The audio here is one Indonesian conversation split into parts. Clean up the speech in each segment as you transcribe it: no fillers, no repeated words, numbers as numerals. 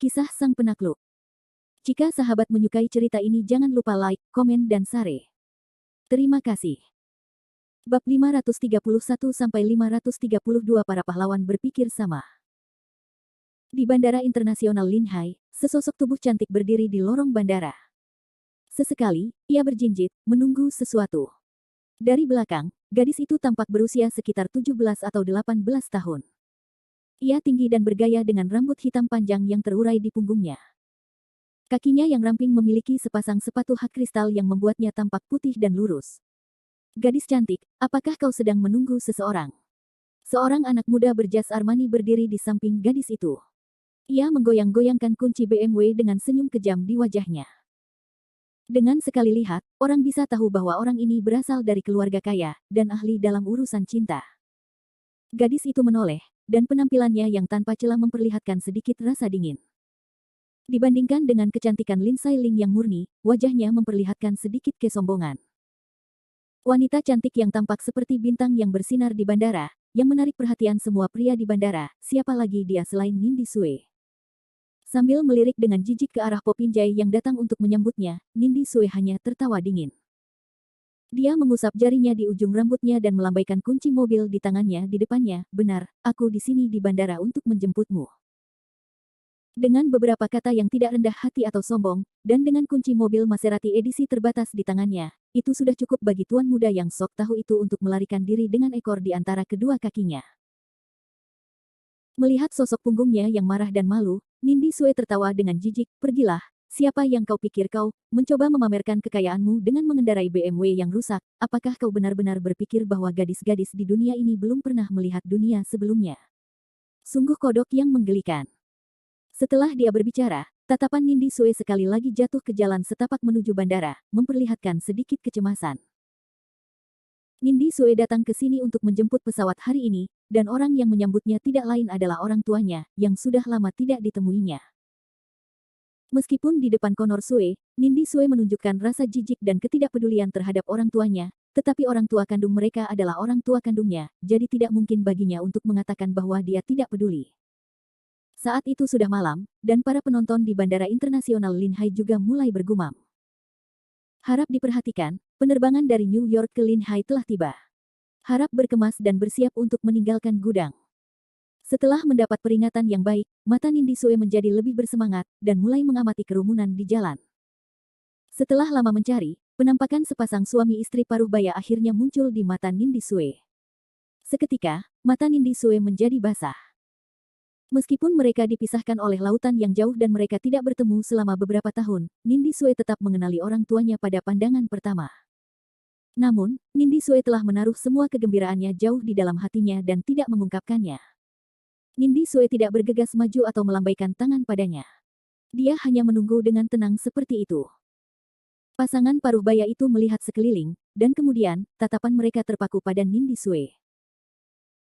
Kisah Sang Penakluk. Jika sahabat menyukai cerita ini jangan lupa like, komen dan share. Terima kasih. Bab 531-532 Para pahlawan berpikir sama. Di Bandara Internasional Linhai, sesosok tubuh cantik berdiri di lorong bandara. Sesekali, ia berjinjit, menunggu sesuatu. Dari belakang, gadis itu tampak berusia sekitar 17 atau 18 tahun. Ia tinggi dan bergaya dengan rambut hitam panjang yang terurai di punggungnya. Kakinya yang ramping memiliki sepasang sepatu hak kristal yang membuatnya tampak putih dan lurus. Gadis cantik, apakah kau sedang menunggu seseorang? Seorang anak muda berjas Armani berdiri di samping gadis itu. Ia menggoyang-goyangkan kunci BMW dengan senyum kejam di wajahnya. Dengan sekali lihat, orang bisa tahu bahwa orang ini berasal dari keluarga kaya dan ahli dalam urusan cinta. Gadis itu menoleh, dan penampilannya yang tanpa celah memperlihatkan sedikit rasa dingin. Dibandingkan dengan kecantikan Lin Sailing yang murni, wajahnya memperlihatkan sedikit kesombongan. Wanita cantik yang tampak seperti bintang yang bersinar di bandara, yang menarik perhatian semua pria di bandara, siapa lagi dia selain Nindi Sue. Sambil melirik dengan jijik ke arah Popinjay yang datang untuk menyambutnya, Nindi Sue hanya tertawa dingin. Dia mengusap jarinya di ujung rambutnya dan melambaikan kunci mobil di tangannya di depannya, benar, aku di sini di bandara untuk menjemputmu. Dengan beberapa kata yang tidak rendah hati atau sombong, dan dengan kunci mobil Maserati edisi terbatas di tangannya, itu sudah cukup bagi tuan muda yang sok tahu itu untuk melarikan diri dengan ekor di antara kedua kakinya. Melihat sosok punggungnya yang marah dan malu, Nindi Sue tertawa dengan jijik, pergilah, siapa yang kau pikir kau, mencoba memamerkan kekayaanmu dengan mengendarai BMW yang rusak, apakah kau benar-benar berpikir bahwa gadis-gadis di dunia ini belum pernah melihat dunia sebelumnya? Sungguh kodok yang menggelikan. Setelah dia berbicara, tatapan Nindi Sue sekali lagi jatuh ke jalan setapak menuju bandara, memperlihatkan sedikit kecemasan. Nindi Sue datang ke sini untuk menjemput pesawat hari ini, dan orang yang menyambutnya tidak lain adalah orang tuanya, yang sudah lama tidak ditemuinya. Meskipun di depan Konor Sue, Nindi Sue menunjukkan rasa jijik dan ketidakpedulian terhadap orang tuanya, tetapi orang tua kandung mereka adalah orang tua kandungnya, jadi tidak mungkin baginya untuk mengatakan bahwa dia tidak peduli. Saat itu sudah malam, dan para penonton di Bandara Internasional Linhai juga mulai bergumam. Harap diperhatikan, penerbangan dari New York ke Linhai telah tiba. Harap berkemas dan bersiap untuk meninggalkan gudang. Setelah mendapat peringatan yang baik, mata Nindi Sue menjadi lebih bersemangat, dan mulai mengamati kerumunan di jalan. Setelah lama mencari, penampakan sepasang suami istri paruh baya akhirnya muncul di mata Nindi Sue. Seketika, mata Nindi Sue menjadi basah. Meskipun mereka dipisahkan oleh lautan yang jauh dan mereka tidak bertemu selama beberapa tahun, Nindi Sue tetap mengenali orang tuanya pada pandangan pertama. Namun, Nindi Sue telah menaruh semua kegembiraannya jauh di dalam hatinya dan tidak mengungkapkannya. Nindi Sue tidak bergegas maju atau melambaikan tangan padanya. Dia hanya menunggu dengan tenang seperti itu. Pasangan paruh baya itu melihat sekeliling, dan kemudian, tatapan mereka terpaku pada Nindi Sue.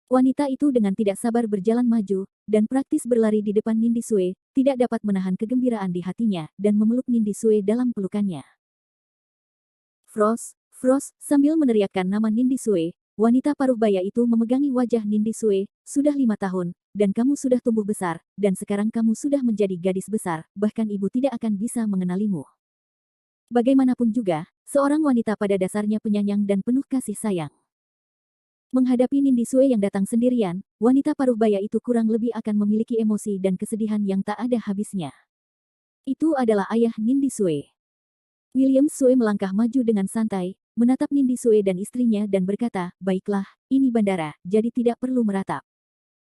Wanita itu dengan tidak sabar berjalan maju, dan praktis berlari di depan Nindi Sue, tidak dapat menahan kegembiraan di hatinya, dan memeluk Nindi Sue dalam pelukannya. Frost, Frost, sambil meneriakkan nama Nindi Sue, wanita paruh baya itu memegangi wajah Nindi Sue, sudah 5 tahun, dan kamu sudah tumbuh besar, dan sekarang kamu sudah menjadi gadis besar, bahkan ibu tidak akan bisa mengenalimu. Bagaimanapun juga, seorang wanita pada dasarnya penyayang dan penuh kasih sayang. Menghadapi Nindi Sue yang datang sendirian, wanita paruh baya itu kurang lebih akan memiliki emosi dan kesedihan yang tak ada habisnya. Itu adalah ayah Nindi Sue. William Sue melangkah maju dengan santai, menatap Nindi Sue dan istrinya dan berkata, baiklah, ini bandara, jadi tidak perlu meratap.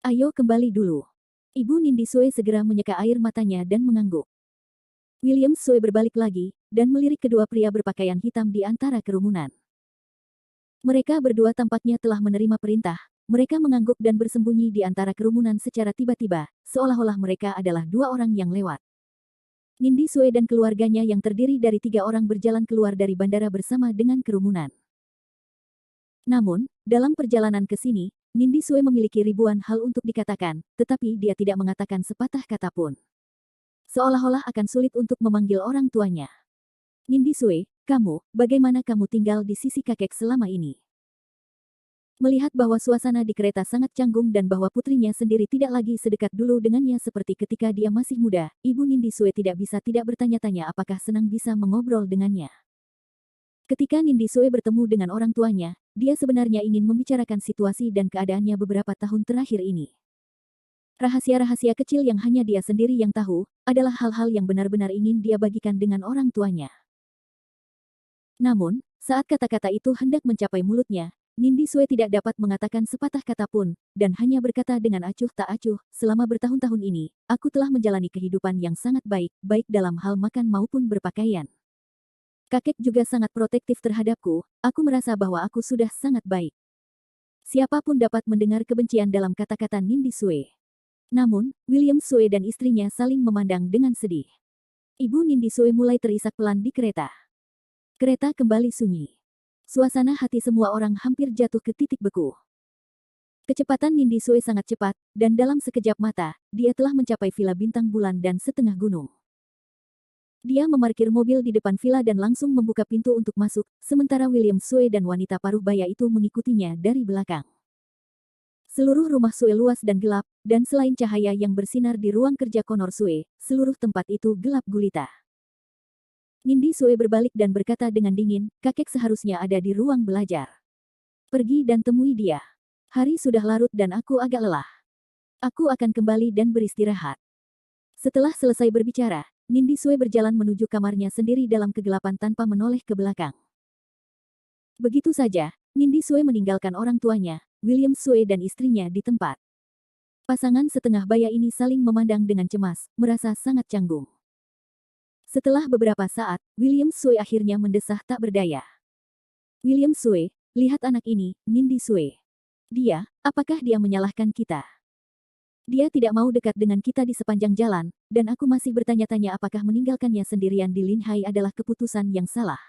Ayo kembali dulu. Ibu Nindi Sue segera menyeka air matanya dan mengangguk. William Sue berbalik lagi, dan melirik kedua pria berpakaian hitam di antara kerumunan. Mereka berdua tampaknya telah menerima perintah. Mereka mengangguk dan bersembunyi di antara kerumunan secara tiba-tiba, seolah-olah mereka adalah dua orang yang lewat. Nindi Sue dan keluarganya yang terdiri dari 3 orang berjalan keluar dari bandara bersama dengan kerumunan. Namun, dalam perjalanan ke sini, Nindi Sue memiliki ribuan hal untuk dikatakan, tetapi dia tidak mengatakan sepatah kata pun. Seolah-olah akan sulit untuk memanggil orang tuanya. Nindi Sue, kamu, bagaimana kamu tinggal di sisi kakek selama ini? Melihat bahwa suasana di kereta sangat canggung dan bahwa putrinya sendiri tidak lagi sedekat dulu dengannya seperti ketika dia masih muda, Ibu Nindi Sue tidak bisa tidak bertanya-tanya apakah senang bisa mengobrol dengannya. Ketika Nindi Sue bertemu dengan orang tuanya, dia sebenarnya ingin membicarakan situasi dan keadaannya beberapa tahun terakhir ini. Rahasia-rahasia kecil yang hanya dia sendiri yang tahu, adalah hal-hal yang benar-benar ingin dia bagikan dengan orang tuanya. Namun, saat kata-kata itu hendak mencapai mulutnya, Nindi Sue tidak dapat mengatakan sepatah kata pun, dan hanya berkata dengan acuh tak acuh, selama bertahun-tahun ini, aku telah menjalani kehidupan yang sangat baik, baik dalam hal makan maupun berpakaian. Kakek juga sangat protektif terhadapku, aku merasa bahwa aku sudah sangat baik. Siapapun dapat mendengar kebencian dalam kata-kata Nindi Sue. Namun, William Sue dan istrinya saling memandang dengan sedih. Ibu Nindi Sue mulai terisak pelan di kereta. Kereta kembali sunyi. Suasana hati semua orang hampir jatuh ke titik beku. Kecepatan Nindi Sue sangat cepat, dan dalam sekejap mata, dia telah mencapai villa bintang bulan dan setengah gunung. Dia memarkir mobil di depan villa dan langsung membuka pintu untuk masuk, sementara William Sue dan wanita paruh baya itu mengikutinya dari belakang. Seluruh rumah Sue luas dan gelap, dan selain cahaya yang bersinar di ruang kerja Connor Sue, seluruh tempat itu gelap gulita. Nindi Sue berbalik dan berkata dengan dingin, kakek seharusnya ada di ruang belajar. Pergi dan temui dia. Hari sudah larut dan aku agak lelah. Aku akan kembali dan beristirahat. Setelah selesai berbicara, Nindi Sue berjalan menuju kamarnya sendiri dalam kegelapan tanpa menoleh ke belakang. Begitu saja, Nindi Sue meninggalkan orang tuanya, William Sue dan istrinya di tempat. Pasangan setengah baya ini saling memandang dengan cemas, merasa sangat canggung. Setelah beberapa saat, William Sue akhirnya mendesah tak berdaya. William Sue, lihat anak ini, Nindi Sue. Dia, apakah dia menyalahkan kita? Dia tidak mau dekat dengan kita di sepanjang jalan, dan aku masih bertanya-tanya apakah meninggalkannya sendirian di Linhai adalah keputusan yang salah.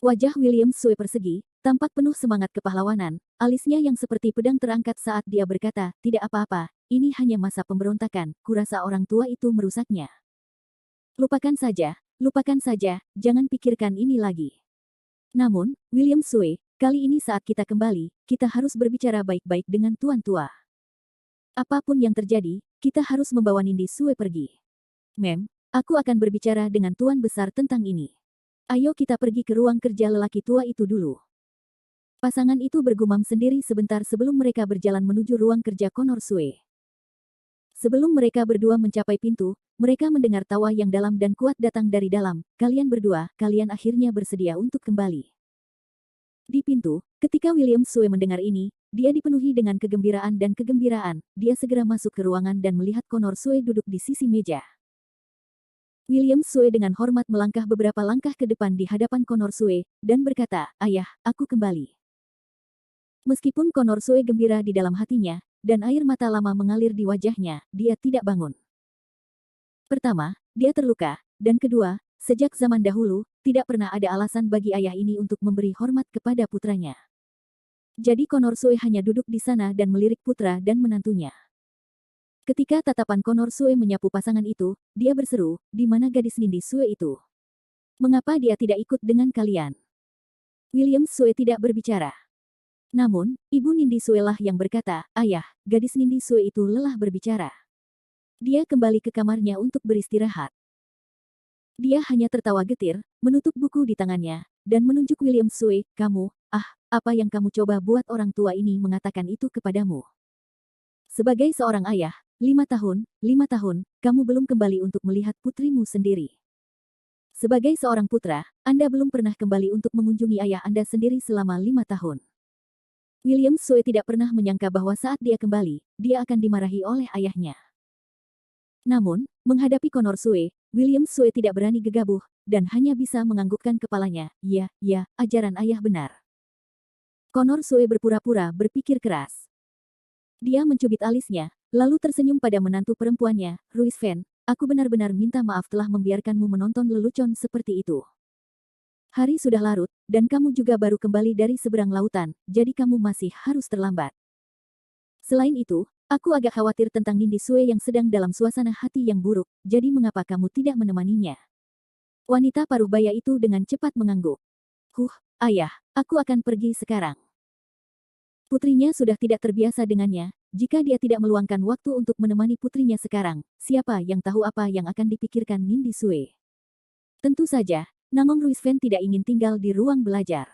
Wajah William Sue persegi, tampak penuh semangat kepahlawanan, alisnya yang seperti pedang terangkat saat dia berkata, tidak apa-apa, ini hanya masa pemberontakan, kurasa orang tua itu merusaknya. Lupakan saja, jangan pikirkan ini lagi. Namun, William Sue, kali ini saat kita kembali, kita harus berbicara baik-baik dengan tuan tua. Apapun yang terjadi, kita harus membawa Nindi Sue pergi. Mem, aku akan berbicara dengan tuan besar tentang ini. Ayo kita pergi ke ruang kerja lelaki tua itu dulu. Pasangan itu bergumam sendiri sebentar sebelum mereka berjalan menuju ruang kerja Connor Sue. Sebelum mereka berdua mencapai pintu, mereka mendengar tawa yang dalam dan kuat datang dari dalam. Kalian berdua, kalian akhirnya bersedia untuk kembali. Di pintu, ketika William Sue mendengar ini, dia dipenuhi dengan kegembiraan dan kegembiraan. Dia segera masuk ke ruangan dan melihat Connor Sue duduk di sisi meja. William Sue dengan hormat melangkah beberapa langkah ke depan di hadapan Connor Sue, dan berkata, ayah, aku kembali. Meskipun Connor Sue gembira di dalam hatinya, dan air mata lama mengalir di wajahnya, dia tidak bangun. Pertama, dia terluka, dan kedua, sejak zaman dahulu, tidak pernah ada alasan bagi ayah ini untuk memberi hormat kepada putranya. Jadi Connor Sue hanya duduk di sana dan melirik putra dan menantunya. Ketika tatapan Connor Sue menyapu pasangan itu, dia berseru, di mana gadis Nindi Sue itu? Mengapa dia tidak ikut dengan kalian? William Sue tidak berbicara. Namun, ibu Nindi Sue lah yang berkata, ayah, gadis Nindi Sue itu lelah berbicara. Dia kembali ke kamarnya untuk beristirahat. Dia hanya tertawa getir, menutup buku di tangannya, dan menunjuk William Sue, kamu, apa yang kamu coba buat orang tua ini mengatakan itu kepadamu? Sebagai seorang ayah, 5 tahun, kamu belum kembali untuk melihat putrimu sendiri. Sebagai seorang putra, Anda belum pernah kembali untuk mengunjungi ayah Anda sendiri selama 5 tahun. William Sue tidak pernah menyangka bahwa saat dia kembali, dia akan dimarahi oleh ayahnya. Namun, menghadapi Connor Sue, William Sue tidak berani gegabah, dan hanya bisa menganggukkan kepalanya, ya, ajaran ayah benar. Connor Sue berpura-pura berpikir keras. Dia mencubit alisnya, lalu tersenyum pada menantu perempuannya, Ruiz Fen, aku benar-benar minta maaf telah membiarkanmu menonton lelucon seperti itu. Hari sudah larut, dan kamu juga baru kembali dari seberang lautan, jadi kamu masih harus terlambat. Selain itu, aku agak khawatir tentang Nindi Sue yang sedang dalam suasana hati yang buruk, jadi mengapa kamu tidak menemaninya? Wanita paruh baya itu dengan cepat mengangguk. Ayah, aku akan pergi sekarang. Putrinya sudah tidak terbiasa dengannya, jika dia tidak meluangkan waktu untuk menemani putrinya sekarang, siapa yang tahu apa yang akan dipikirkan Nindi Sue. Tentu saja, Namong Ruisven tidak ingin tinggal di ruang belajar.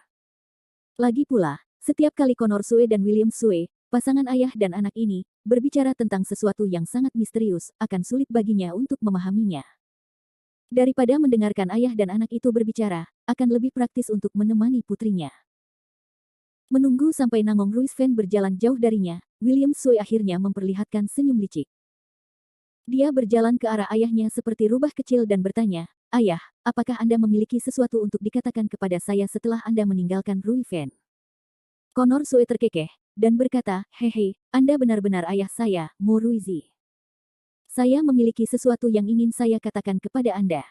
Lagi pula, setiap kali Connor Sue dan William Sue, pasangan ayah dan anak ini, berbicara tentang sesuatu yang sangat misterius, akan sulit baginya untuk memahaminya. Daripada mendengarkan ayah dan anak itu berbicara, akan lebih praktis untuk menemani putrinya. Menunggu sampai Namong Ruisven berjalan jauh darinya, William Sue akhirnya memperlihatkan senyum licik. Dia berjalan ke arah ayahnya seperti rubah kecil dan bertanya, "Ayah, apakah Anda memiliki sesuatu untuk dikatakan kepada saya setelah Anda meninggalkan Ruiven?" Connor Sue terkekeh, dan berkata, "Hehe, Anda benar-benar ayah saya, Mo Ruizi. Saya memiliki sesuatu yang ingin saya katakan kepada Anda."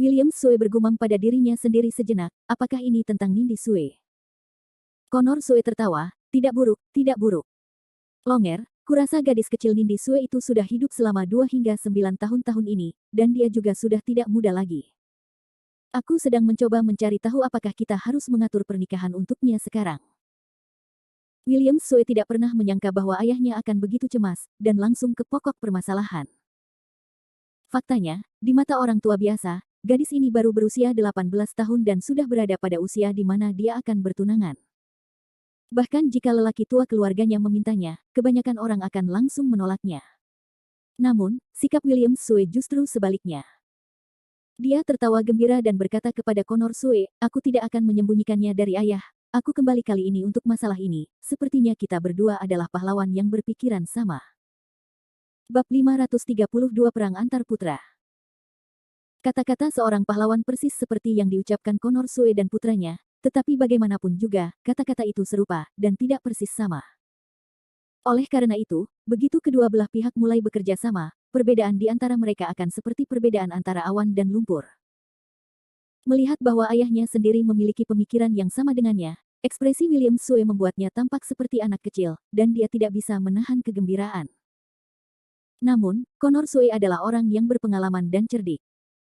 William Sue bergumam pada dirinya sendiri sejenak, apakah ini tentang Nindi Sue? Connor Sue tertawa, tidak buruk, tidak buruk. Longer, kurasa gadis kecil Nindi Sue itu sudah hidup selama 2 hingga 9 tahun-tahun ini, dan dia juga sudah tidak muda lagi. Aku sedang mencoba mencari tahu apakah kita harus mengatur pernikahan untuknya sekarang. William Sue tidak pernah menyangka bahwa ayahnya akan begitu cemas, dan langsung ke pokok permasalahan. Faktanya, di mata orang tua biasa, gadis ini baru berusia 18 tahun dan sudah berada pada usia di mana dia akan bertunangan. Bahkan jika lelaki tua keluarganya memintanya, kebanyakan orang akan langsung menolaknya. Namun, sikap William Sue justru sebaliknya. Dia tertawa gembira dan berkata kepada Connor Sue, "Aku tidak akan menyembunyikannya dari ayah. Aku kembali kali ini untuk masalah ini. Sepertinya kita berdua adalah pahlawan yang berpikiran sama." Bab 532 Perang Antar Putra. Kata-kata seorang pahlawan persis seperti yang diucapkan Connor Sue dan putranya, tetapi bagaimanapun juga, kata-kata itu serupa, dan tidak persis sama. Oleh karena itu, begitu kedua belah pihak mulai bekerja sama, perbedaan di antara mereka akan seperti perbedaan antara awan dan lumpur. Melihat bahwa ayahnya sendiri memiliki pemikiran yang sama dengannya, ekspresi William Sue membuatnya tampak seperti anak kecil, dan dia tidak bisa menahan kegembiraan. Namun, Connor Sue adalah orang yang berpengalaman dan cerdik.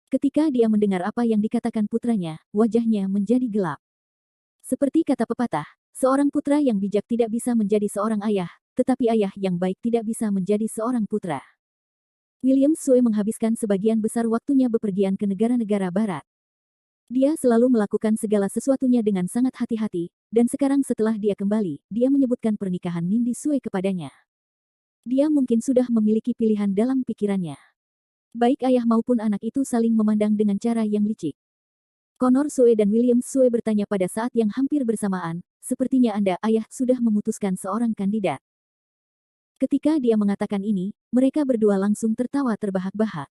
Ketika dia mendengar apa yang dikatakan putranya, wajahnya menjadi gelap. Seperti kata pepatah, seorang putra yang bijak tidak bisa menjadi seorang ayah, tetapi ayah yang baik tidak bisa menjadi seorang putra. William Sue menghabiskan sebagian besar waktunya bepergian ke negara-negara barat. Dia selalu melakukan segala sesuatunya dengan sangat hati-hati, dan sekarang setelah dia kembali, dia menyebutkan pernikahan Nindi Sue kepadanya. Dia mungkin sudah memiliki pilihan dalam pikirannya. Baik ayah maupun anak itu saling memandang dengan cara yang licik. Connor Sue dan William Sue bertanya pada saat yang hampir bersamaan, "Sepertinya Anda, ayah, sudah memutuskan seorang kandidat." Ketika dia mengatakan ini, mereka berdua langsung tertawa terbahak-bahak.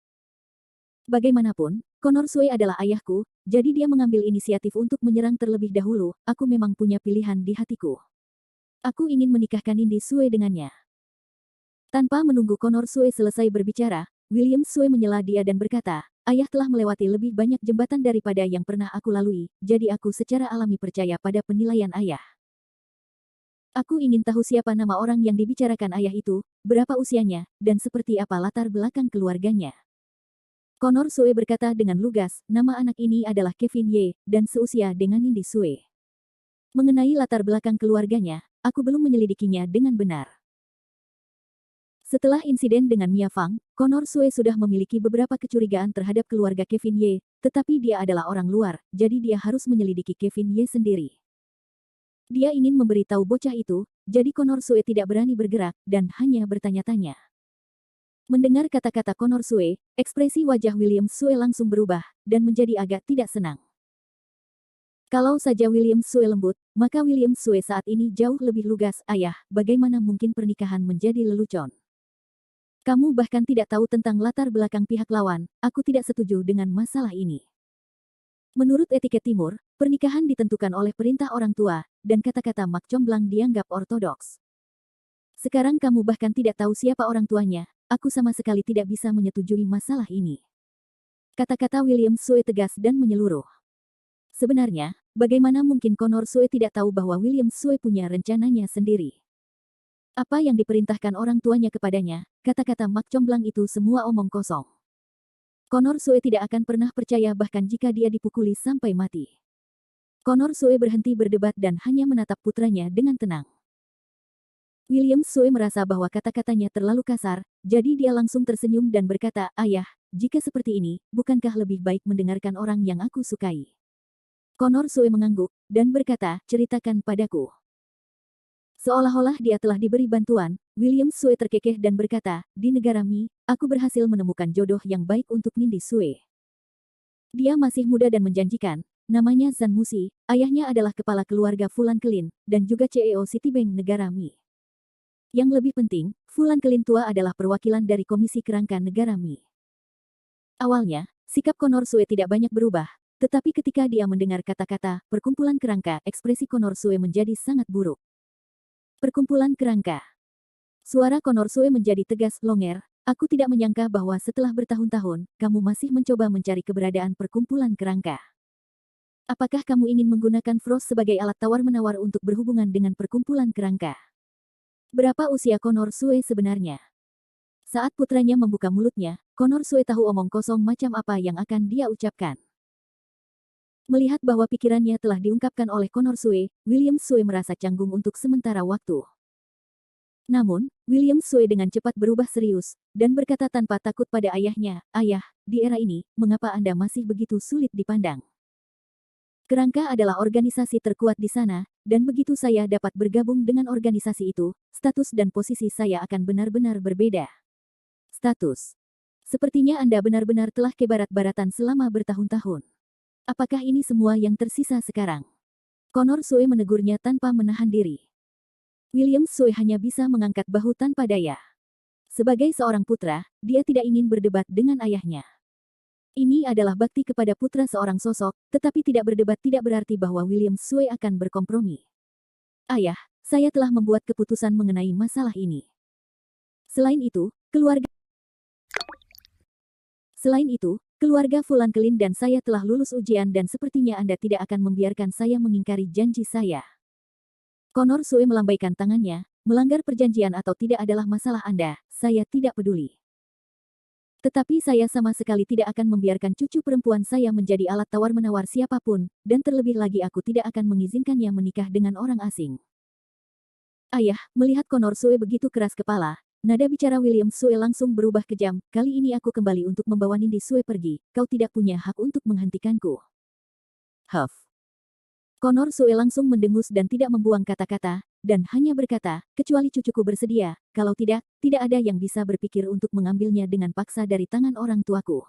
Bagaimanapun, Connor Sue adalah ayahku, jadi dia mengambil inisiatif untuk menyerang terlebih dahulu. "Aku memang punya pilihan di hatiku. Aku ingin menikahkan Nindi Sue dengannya." Tanpa menunggu Connor Sue selesai berbicara, William Sue menyela dia dan berkata, "Ayah telah melewati lebih banyak jembatan daripada yang pernah aku lalui, jadi aku secara alami percaya pada penilaian ayah. Aku ingin tahu siapa nama orang yang dibicarakan ayah itu, berapa usianya, dan seperti apa latar belakang keluarganya." Connor Sue berkata dengan lugas, "Nama anak ini adalah Kevin Ye, dan seusia dengan Nindi Sue. Mengenai latar belakang keluarganya, aku belum menyelidikinya dengan benar." Setelah insiden dengan Mia Fang, Connor Sue sudah memiliki beberapa kecurigaan terhadap keluarga Kevin Ye, tetapi dia adalah orang luar, jadi dia harus menyelidiki Kevin Ye sendiri. Dia ingin memberitahu bocah itu, jadi Connor Sue tidak berani bergerak, dan hanya bertanya-tanya. Mendengar kata-kata Connor Sue, ekspresi wajah William Sue langsung berubah, dan menjadi agak tidak senang. Kalau saja William Sue lembut, maka William Sue saat ini jauh lebih lugas. "Ayah, bagaimana mungkin pernikahan menjadi lelucon? Kamu bahkan tidak tahu tentang latar belakang pihak lawan, aku tidak setuju dengan masalah ini. Menurut etiket Timur, pernikahan ditentukan oleh perintah orang tua, dan kata-kata Mak Comblang dianggap ortodoks. Sekarang kamu bahkan tidak tahu siapa orang tuanya, aku sama sekali tidak bisa menyetujui masalah ini." Kata-kata William Sue tegas dan menyeluruh. Sebenarnya, bagaimana mungkin Connor Sue tidak tahu bahwa William Sue punya rencananya sendiri? Apa yang diperintahkan orang tuanya kepadanya, kata-kata Mak Comblang itu semua omong kosong. Connor Sue tidak akan pernah percaya bahkan jika dia dipukuli sampai mati. Connor Sue berhenti berdebat dan hanya menatap putranya dengan tenang. William Sue merasa bahwa kata-katanya terlalu kasar, jadi dia langsung tersenyum dan berkata, "Ayah, jika seperti ini, bukankah lebih baik mendengarkan orang yang aku sukai?" Connor Sue mengangguk, dan berkata, "Ceritakan padaku." Seolah-olah dia telah diberi bantuan, William Sue terkekeh dan berkata, "Di negara Mi, aku berhasil menemukan jodoh yang baik untuk Nindi Sue. Dia masih muda dan menjanjikan. Namanya Zhan Musi, ayahnya adalah kepala keluarga Fulan Kelin, dan juga CEO Citibank negara Mi. Yang lebih penting, Fulan Kelin tua adalah perwakilan dari Komisi Kerangka Negara Mi." Awalnya, sikap Connor Sue tidak banyak berubah, tetapi ketika dia mendengar kata-kata perkumpulan kerangka, ekspresi Connor Sue menjadi sangat buruk. Perkumpulan kerangka. Suara Connor Sue menjadi tegas, "Longer, aku tidak menyangka bahwa setelah bertahun-tahun, kamu masih mencoba mencari keberadaan perkumpulan kerangka. Apakah kamu ingin menggunakan Frost sebagai alat tawar-menawar untuk berhubungan dengan perkumpulan kerangka?" Berapa usia Connor Sue sebenarnya? Saat putranya membuka mulutnya, Connor Sue tahu omong kosong macam apa yang akan dia ucapkan. Melihat bahwa pikirannya telah diungkapkan oleh Connor Sue, William Sue merasa canggung untuk sementara waktu. Namun, William Sue dengan cepat berubah serius, dan berkata tanpa takut pada ayahnya, "Ayah, di era ini, mengapa Anda masih begitu sulit dipandang? Kerangka adalah organisasi terkuat di sana, dan begitu saya dapat bergabung dengan organisasi itu, status dan posisi saya akan benar-benar berbeda." Status. Sepertinya Anda benar-benar telah ke barat-baratan selama bertahun-tahun. Apakah ini semua yang tersisa sekarang? Connor Sue menegurnya tanpa menahan diri. William Sue hanya bisa mengangkat bahu tanpa daya. Sebagai seorang putra, dia tidak ingin berdebat dengan ayahnya. Ini adalah bakti kepada putra seorang sosok, tetapi tidak berdebat tidak berarti bahwa William Sue akan berkompromi. "Ayah, saya telah membuat keputusan mengenai masalah ini. Selain itu, keluarga Fulan Kelin dan saya telah lulus ujian dan sepertinya Anda tidak akan membiarkan saya mengingkari janji saya." Connor Sue melambaikan tangannya, "Melanggar perjanjian atau tidak adalah masalah Anda, saya tidak peduli. Tetapi saya sama sekali tidak akan membiarkan cucu perempuan saya menjadi alat tawar-menawar siapapun, dan terlebih lagi aku tidak akan mengizinkannya menikah dengan orang asing." Ayah, melihat Connor Sue begitu keras kepala, nada bicara William Sue langsung berubah kejam, "Kali ini aku kembali untuk membawa Nindi Sue pergi, kau tidak punya hak untuk menghentikanku." Huff. Connor Sue langsung mendengus dan tidak membuang kata-kata, dan hanya berkata, "Kecuali cucuku bersedia, kalau tidak, tidak ada yang bisa berpikir untuk mengambilnya dengan paksa dari tangan orang tuaku."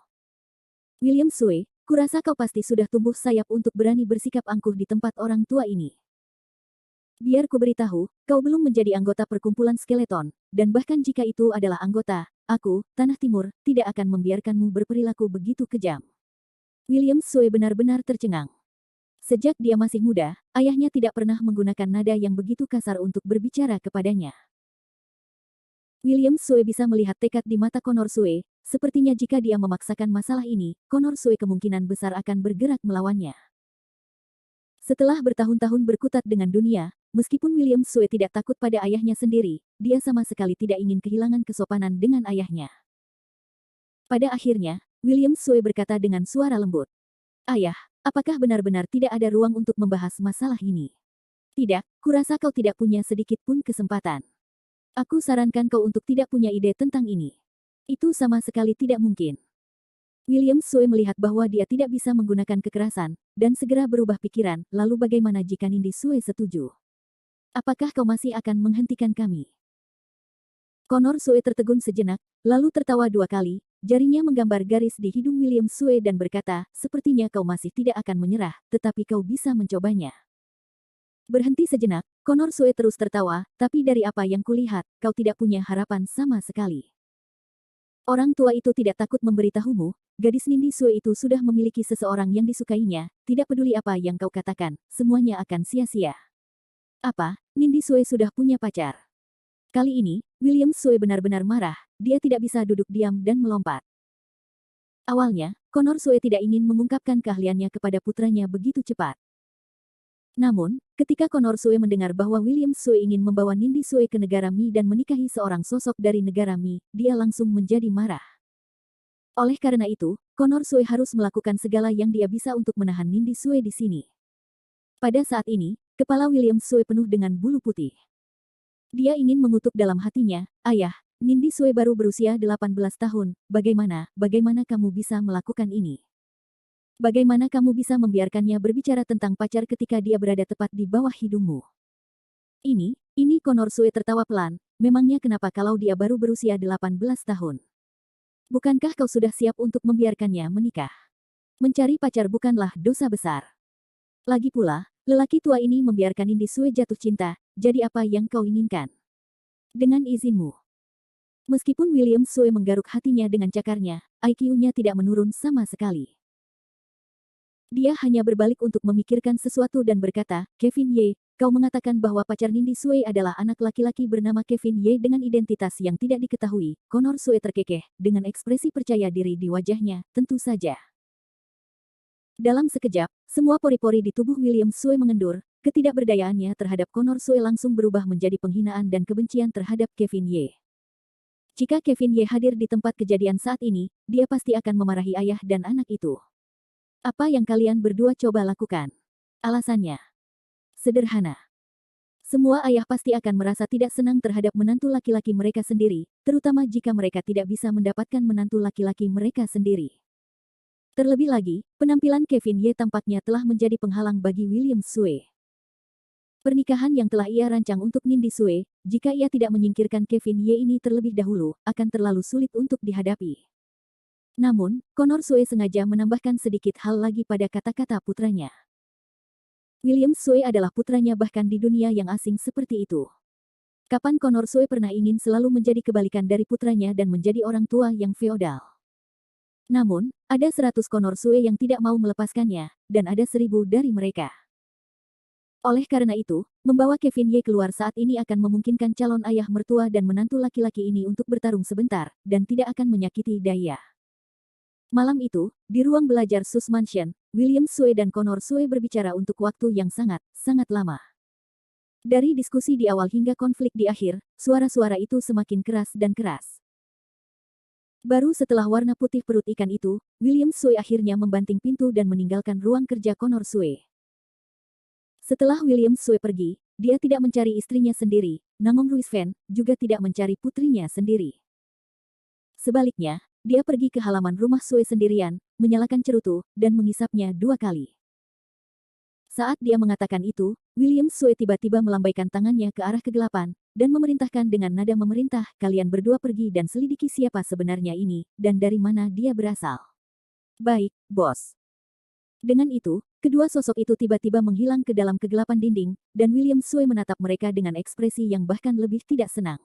William Sue, kurasa kau pasti sudah tumbuh sayap untuk berani bersikap angkuh di tempat orang tua ini. Biar ku beritahu, kau belum menjadi anggota perkumpulan skeleton, dan bahkan jika itu adalah anggota, aku, Tanah Timur, tidak akan membiarkanmu berperilaku begitu kejam. William Sue benar-benar tercengang. Sejak dia masih muda, ayahnya tidak pernah menggunakan nada yang begitu kasar untuk berbicara kepadanya. William Sue bisa melihat tekad di mata Connor Sue, sepertinya jika dia memaksakan masalah ini, Connor Sue kemungkinan besar akan bergerak melawannya. Setelah bertahun-tahun berkutat dengan dunia, meskipun William Sue tidak takut pada ayahnya sendiri, dia sama sekali tidak ingin kehilangan kesopanan dengan ayahnya. Pada akhirnya, William Sue berkata dengan suara lembut, "Ayah, apakah benar-benar tidak ada ruang untuk membahas masalah ini?" "Tidak, kurasa kau tidak punya sedikit pun kesempatan. Aku sarankan kau untuk tidak punya ide tentang ini. Itu sama sekali tidak mungkin." William Sue melihat bahwa dia tidak bisa menggunakan kekerasan, dan segera berubah pikiran, "Lalu bagaimana jika Nindi Sue setuju? Apakah kau masih akan menghentikan kami?" Connor Sue tertegun sejenak, lalu tertawa dua kali, jarinya menggambar garis di hidung William Sue dan berkata, "Sepertinya kau masih tidak akan menyerah, tetapi kau bisa mencobanya." Berhenti sejenak, Connor Sue terus tertawa, "Tapi dari apa yang kulihat, kau tidak punya harapan sama sekali. Orang tua itu tidak takut memberitahumu, gadis Nindi Sue itu sudah memiliki seseorang yang disukainya, tidak peduli apa yang kau katakan, semuanya akan sia-sia." "Apa, Nindi Sue sudah punya pacar?" Kali ini, William Sue benar-benar marah, dia tidak bisa duduk diam dan melompat. Awalnya, Connor Sue tidak ingin mengungkapkan keahliannya kepada putranya begitu cepat. Namun, ketika Connor Sue mendengar bahwa William Sue ingin membawa Nindi Sue ke negara Mi dan menikahi seorang sosok dari negara Mi, dia langsung menjadi marah. Oleh karena itu, Connor Sue harus melakukan segala yang dia bisa untuk menahan Nindi Sue di sini. Pada saat ini, kepala William Sue penuh dengan bulu putih. Dia ingin mengutuk dalam hatinya, "Ayah, Nindi Sue baru berusia 18 tahun, bagaimana kamu bisa melakukan ini? Bagaimana kamu bisa membiarkannya berbicara tentang pacar ketika dia berada tepat di bawah hidungmu?" Ini Connor Sue tertawa pelan, "Memangnya kenapa kalau dia baru berusia 18 tahun? Bukankah kau sudah siap untuk membiarkannya menikah? Mencari pacar bukanlah dosa besar. Lagi pula, lelaki tua ini membiarkan Nindi Sue jatuh cinta, jadi apa yang kau inginkan? Dengan izinmu." Meskipun William Sue menggaruk hatinya dengan cakarnya, IQ-nya tidak menurun sama sekali. Dia hanya berbalik untuk memikirkan sesuatu dan berkata, "Kevin Ye, kau mengatakan bahwa pacar Nindi Sue adalah anak laki-laki bernama Kevin Ye dengan identitas yang tidak diketahui." Connor Sue terkekeh, dengan ekspresi percaya diri di wajahnya, "Tentu saja." Dalam sekejap, semua pori-pori di tubuh William Sue mengendur, ketidakberdayaannya terhadap Connor Sue langsung berubah menjadi penghinaan dan kebencian terhadap Kevin Ye. Jika Kevin Ye hadir di tempat kejadian saat ini, dia pasti akan memarahi ayah dan anak itu. "Apa yang kalian berdua coba lakukan?" Alasannya sederhana. Semua ayah pasti akan merasa tidak senang terhadap menantu laki-laki mereka sendiri, terutama jika mereka tidak bisa mendapatkan menantu laki-laki mereka sendiri. Terlebih lagi, penampilan Kevin Ye tampaknya telah menjadi penghalang bagi William Sue. Pernikahan yang telah ia rancang untuk Nindi Sue, jika ia tidak menyingkirkan Kevin Ye ini terlebih dahulu, akan terlalu sulit untuk dihadapi. Namun, Connor Sue sengaja menambahkan sedikit hal lagi pada kata-kata putranya. William Sue adalah putranya bahkan di dunia yang asing seperti itu. Kapan Connor Sue pernah ingin selalu menjadi kebalikan dari putranya dan menjadi orang tua yang feodal? Namun, ada 100 Connor Sue yang tidak mau melepaskannya, dan ada 1000 dari mereka. Oleh karena itu, membawa Kevin Ye keluar saat ini akan memungkinkan calon ayah mertua dan menantu laki-laki ini untuk bertarung sebentar, dan tidak akan menyakiti Daya. Malam itu, di ruang belajar Sus Mansion, William Sue dan Connor Sue berbicara untuk waktu yang sangat lama. Dari diskusi di awal hingga konflik di akhir, suara-suara itu semakin keras dan keras. Baru setelah warna putih perut ikan itu, William Sue akhirnya membanting pintu dan meninggalkan ruang kerja Connor Sue. Setelah William Sue pergi, dia tidak mencari istrinya sendiri, Nangong Ruisven, juga tidak mencari putrinya sendiri. Sebaliknya, dia pergi ke halaman rumah Sue sendirian, menyalakan cerutu, dan mengisapnya 2 kali. Saat dia mengatakan itu, William Sue tiba-tiba melambaikan tangannya ke arah kegelapan, dan memerintahkan dengan nada memerintah, "Kalian berdua pergi dan selidiki siapa sebenarnya ini, dan dari mana dia berasal." "Baik, bos." Dengan itu, kedua sosok itu tiba-tiba menghilang ke dalam kegelapan dinding, dan William Sue menatap mereka dengan ekspresi yang bahkan lebih tidak senang.